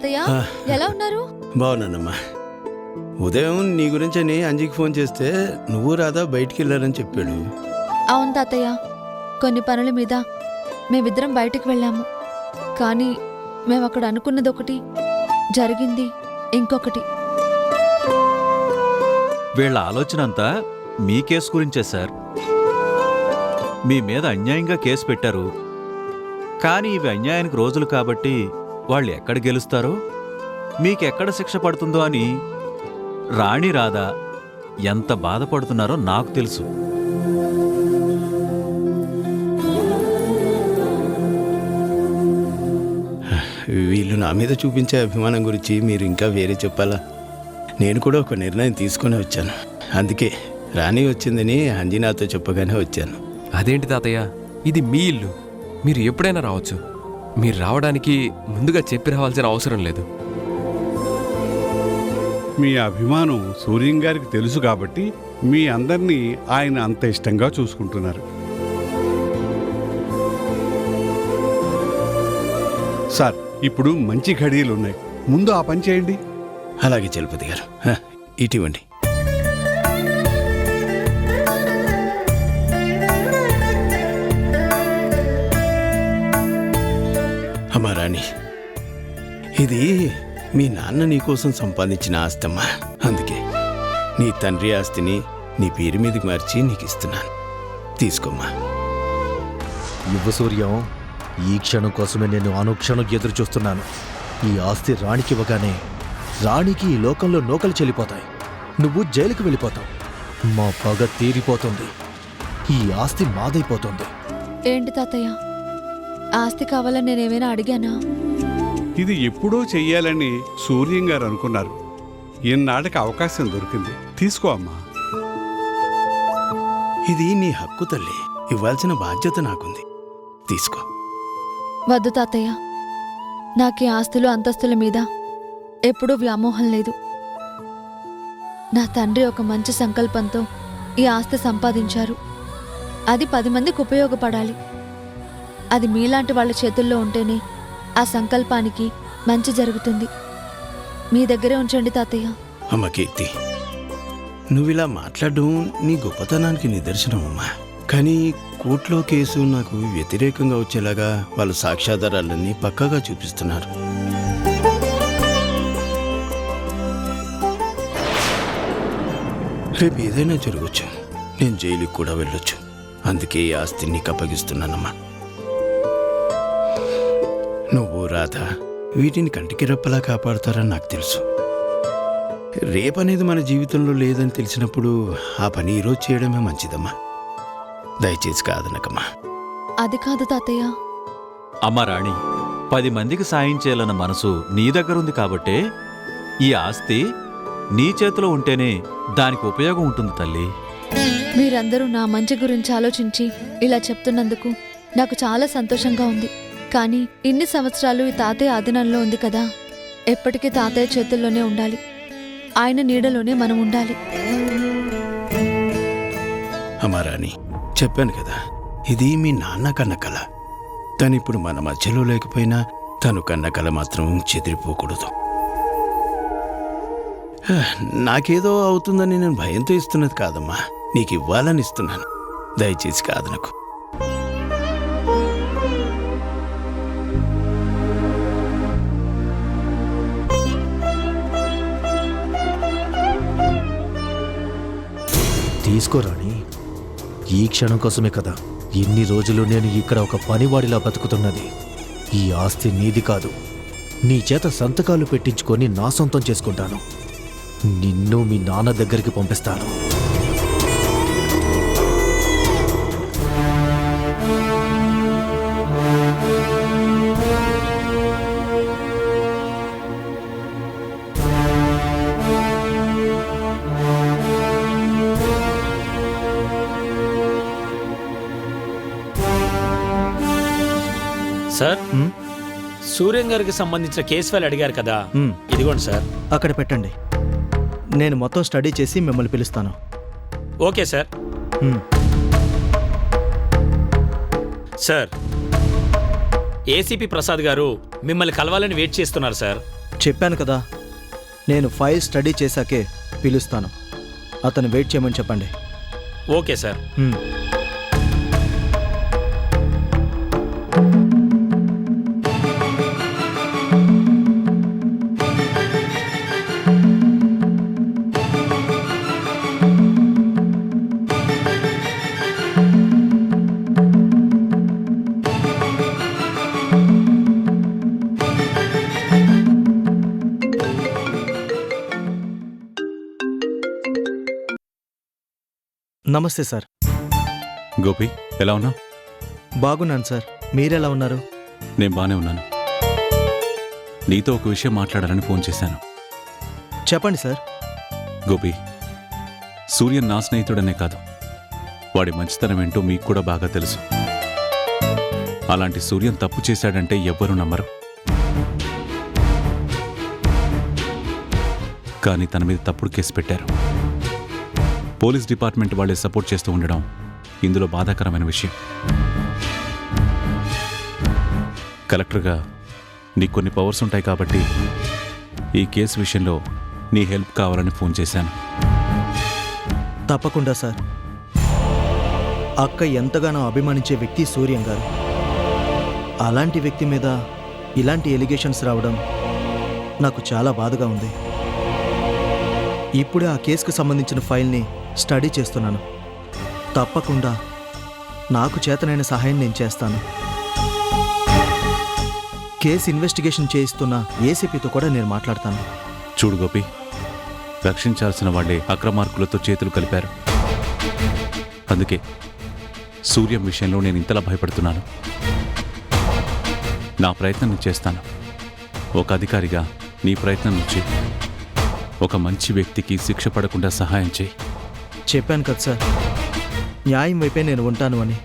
తాతయ్య, ఎలా ఉన్నారు? బాగున్నానమ్మా. ఉదయం నీ గురించి అని అంజికి ఫోన్ చేస్తే నువ్వు రాదా బయటికి వెళ్ళారని చెప్పాడు. అవును తాతయ్య, కొన్ని పనుల మీద మేమిద్దరం బయటికి వెళ్ళాము. కానీ మేమక్కడ అనుకున్నది ఒకటి, జరిగింది ఇంకొకటి. వీళ్ల ఆలోచన అంతా మీ కేసు గురించే సార్. మీ మీద అన్యాయంగా కేసు పెట్టారు. కానీ ఇవి అన్యాయానికి రోజులు కాబట్టి వాళ్ళు ఎక్కడ గెలుస్తారో, మీకెక్కడ శిక్ష పడుతుందో అని రాణి రాధా ఎంత బాధపడుతున్నారో నాకు తెలుసు. వీళ్ళు నా మీద చూపించే అభిమానం గురించి మీరు ఇంకా వేరే చెప్పాలా? నేను కూడా ఒక నిర్ణయం తీసుకుని వచ్చాను. అందుకే రాణి వచ్చిందని అంజనాతో చెప్పగానే వచ్చాను. అదేంటి తాతయ్య, ఇది మీ ఇల్లు, మీరు ఎప్పుడైనా రావచ్చు. మీరు రావడానికి ముందుగా చెప్పి రావాల్సిన అవసరం లేదు. మీ అభిమానం సూర్యం గారికి తెలుసు కాబట్టి మీ అందరినీ ఆయన అంత ఇష్టంగా చూసుకుంటున్నారు. సార్, ఇప్పుడు మంచి ఘడియలు ఉన్నాయి, ముందు ఆ పని చేయండి. అలాగే చలపతి గారు, ఇటీవండి. అమ్మా రాణి, ఇది మీ నాన్న నీకోసం సంపాదించిన ఆస్తమ్మా. అందుకే నీ తండ్రి ఆస్తిని నీ పేరు మీదకి మార్చి నీకు ఇస్తున్నాను. తీసుకోమ్మా. యువ సూర్యం, ఈ క్షణం కోసమే నేను అనుక్షణం ఎదురు చూస్తున్నాను. ఈ ఆస్తి రాణికి ఇవ్వగానే రాణికి ఈ లోకంలో నూకలు చెల్లిపోతాయి. నువ్వు జైలుకి వెళ్ళిపోతావు. మా పగ తీరిపోతుంది. ఈ ఆస్తి మాదైపోతుంది. ఏంటి తాతయ్య, ఆస్తి కావాలని నేనేమైనా అడిగానా? ఇది ఎప్పుడో చెయ్యాలని సూర్యం గారు అనుకున్నారు. ఈనాటికి అవకాశం దొరికింది, తీసుకో అమ్మా. ఇది నీ హక్కు తల్లి, ఇవ్వాల్సిన బాధ్యత నాకుంది. తీసుకో. వద్దు తాతయ్య, నాకీ ఆస్తులు అంతస్తుల మీద ఎప్పుడూ వ్యామోహం లేదు. నా తండ్రి ఒక మంచి సంకల్పంతో ఈ ఆస్తి సంపాదించారు. అది 10 మందికి ఉపయోగపడాలి. అది మీలాంటి వాళ్ళ చేతుల్లో ఉంటేనే ఆ సంకల్పానికి మంచి జరుగుతుంది. మీ దగ్గరే ఉంచండి తాతయ్య. అమ్మ కీర్తి, నువ్విలా మాట్లాడడం నీ గొప్పతనానికి నిదర్శనమమ్మా. కానీ కోర్టులో కేసు నాకు వ్యతిరేకంగా వచ్చేలాగా వాళ్ళు సాక్ష్యాధారాలన్నీ పక్కాగా చూపిస్తున్నారు. రేపు ఏదైనా జరగచ్చు. నేను జైలుకి కూడా వెళ్ళొచ్చు. అందుకే ఈ ఆస్తిని నీకు అప్పగిస్తున్నానమ్మా. నువ్వు రాధా వీటిని కంటికి రెప్పలా కాపాడుతారని నాకు తెలుసు. రేపనేది మన జీవితంలో లేదని తెలిసినప్పుడు ఆ పని ఈరోజు చేయడమే మంచిదమ్మా. దయచేసి కాదనకమ్మా. అది కాదు తాతయ్య. అమ్మ రాణి, 10 మందికి సాయం చేయాలన్న మనసు నీ దగ్గరుంది కాబట్టే ఈ ఆస్తి నీ చేతిలో ఉంటేనే దానికి ఉపయోగం ఉంటుంది తల్లి. మీరందరూ నా మంచి గురించి ఆలోచించి ఇలా చెప్తున్నందుకు నాకు చాలా సంతోషంగా ఉంది. కానీ ఇన్ని సంవత్సరాలు ఈ తాతయ్య ఆధీనంలో ఉంది కదా, ఎప్పటికీ తాతయ్య చేతుల్లోనే ఉండాలి. ఆయన నీడలోనే మనం ఉండాలి. అమ్మారాణి, చెప్పాను కదా, ఇది మీ నాన్న కన్న కల. తనిప్పుడు మన మధ్యలో లేకపోయినా తను కన్న కల మాత్రం చెదిరిపోకూడదు. నాకేదో అవుతుందని నేను భయంతో ఇస్తున్నది కాదమ్మా, నీకు ఇవ్వాలని ఇస్తున్నాను. దయచేసి కాదనకు. తీసుకోరాణి, ఈ క్షణం కోసమే కదా ఎన్ని రోజులు నేను ఇక్కడ ఒక పనివాడిలా బతుకుతున్నది. ఈ ఆస్తి నీది కాదు. నీ చేత సంతకాలు పెట్టించుకొని నా సొంతం చేసుకుంటాను. నిన్ను మీ నాన్న దగ్గరికి పంపిస్తాను. సార్, సూర్యం గారికి సంబంధించిన కేసు ఫైల్ అడిగారు కదా, ఇదిగోండి సార్. అక్కడ పెట్టండి. నేను మొత్తం స్టడీ చేసి మిమ్మల్ని పిలుస్తాను. Okay sir. Sir, ACP Prasad గారు మిమ్మల్ని కలవాలని వెయిట్ చేస్తున్నారు సార్. చెప్పాను కదా, నేను ఫైల్ స్టడీ చేశాకే పిలుస్తాను. అతను వెయిట్ చేయమని చెప్పండి. Okay sir. హ్మ్. నమస్తే సార్. గోపి, ఎలా ఉన్నావు? బాగున్నాను సార్. మీరెలా ఉన్నారు? నేను బానే ఉన్నాను. నీతో ఒక విషయం మాట్లాడాలని ఫోన్ చేశాను. చెప్పండి సార్. గోపి, సూర్యన్ నా స్నేహితుడనే కాదు, వాడి మంచితనం ఏంటో మీకు కూడా బాగా తెలుసు. అలాంటి సూర్యన్ తప్పు చేశాడంటే ఎవ్వరూ నమ్మరు. కానీ తన మీద తప్పుడు కేసు పెట్టారు. పోలీస్ డిపార్ట్మెంట్ వాళ్ళే సపోర్ట్ చేస్తూ ఉండడం ఇందులో బాధాకరమైన విషయం. కలెక్టర్గా నీకు కొన్ని పవర్స్ ఉంటాయి కాబట్టి ఈ కేసు విషయంలో నీ హెల్ప్ కావాలని ఫోన్ చేశాను. తప్పకుండా సార్. అక్క ఎంతగానో అభిమానించే వ్యక్తి సూర్యం గారు. అలాంటి వ్యక్తి మీద ఇలాంటి ఎలిగేషన్స్ రావడం నాకు చాలా బాధగా ఉంది. ఇప్పుడే ఆ కేసుకు సంబంధించిన ఫైల్ని స్టడీ చేస్తున్నాను. తప్పకుండా నాకు చేతనైన సహాయం నేను చేస్తాను. కేసు ఇన్వెస్టిగేషన్ చేయిస్తున్న ఏసీపీతో కూడా నేను మాట్లాడతాను. చూడు గోపి, రక్షించాల్సిన వాళ్లే అక్రమార్కులతో చేతులు కలిపారు. అందుకే సూర్యం విషయంలో నేను ఇంతలా భయపడుతున్నాను. నా ప్రయత్నం నేను చేస్తాను. ఒక అధికారిగా నీ ప్రయత్నం నుంచి ఒక మంచి వ్యక్తికి శిక్ష పడకుండా సహాయం చేయి. చెప్పాను కదా సార్, న్యాయం వైపే నేను ఉంటాను అని.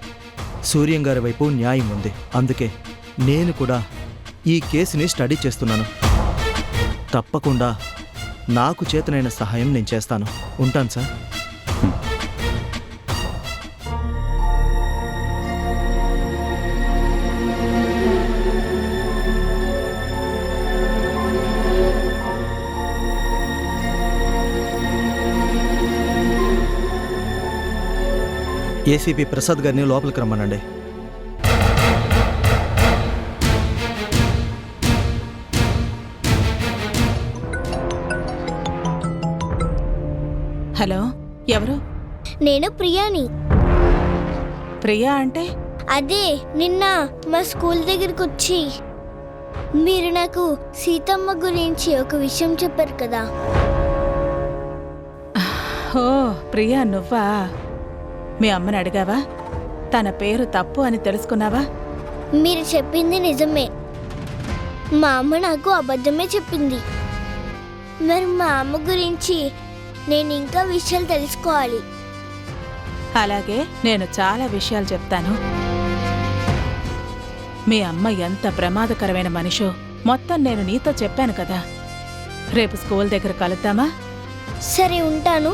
సూర్యం గారి వైపు న్యాయం ఉంది. అందుకే నేను కూడా ఈ కేసుని స్టడీ చేస్తున్నాను. తప్పకుండా నాకు చేతనైన సహాయం నేను చేస్తాను. ఉంటాను సార్. ఏసీపీ ప్రసాద్ గారిని లోపలికి రమ్మనండి. హలో, ఎవరు? నేను ప్రియాని. ప్రియా అంటే? అదే నిన్న మా స్కూల్ దగ్గరికి వచ్చి మీరు నాకు సీతమ్మ గురించి ఒక విషయం చెప్పారు కదా. ఓ ప్రియా, నువ్వా? మీ అమ్మని అడిగావా? తన పేరు తప్పు అని తెలుసుకున్నావా? మీరు చెప్పింది నిజమే. మా అమ్మ నాకు అబద్ధమే చెప్పింది. మరి మా అమ్మ గురించి నేను ఇంకా విషయాలు తెలుసుకోవాలి. అలాగే నేను చాలా విషయాలు చెప్తాను. మీ అమ్మ ఎంత ప్రమాదకరమైన మనిషో మొత్తం నేను నీతో చెప్పాను కదా. రేపు స్కూల్ దగ్గర కలుద్దామా? సరే, ఉంటాను.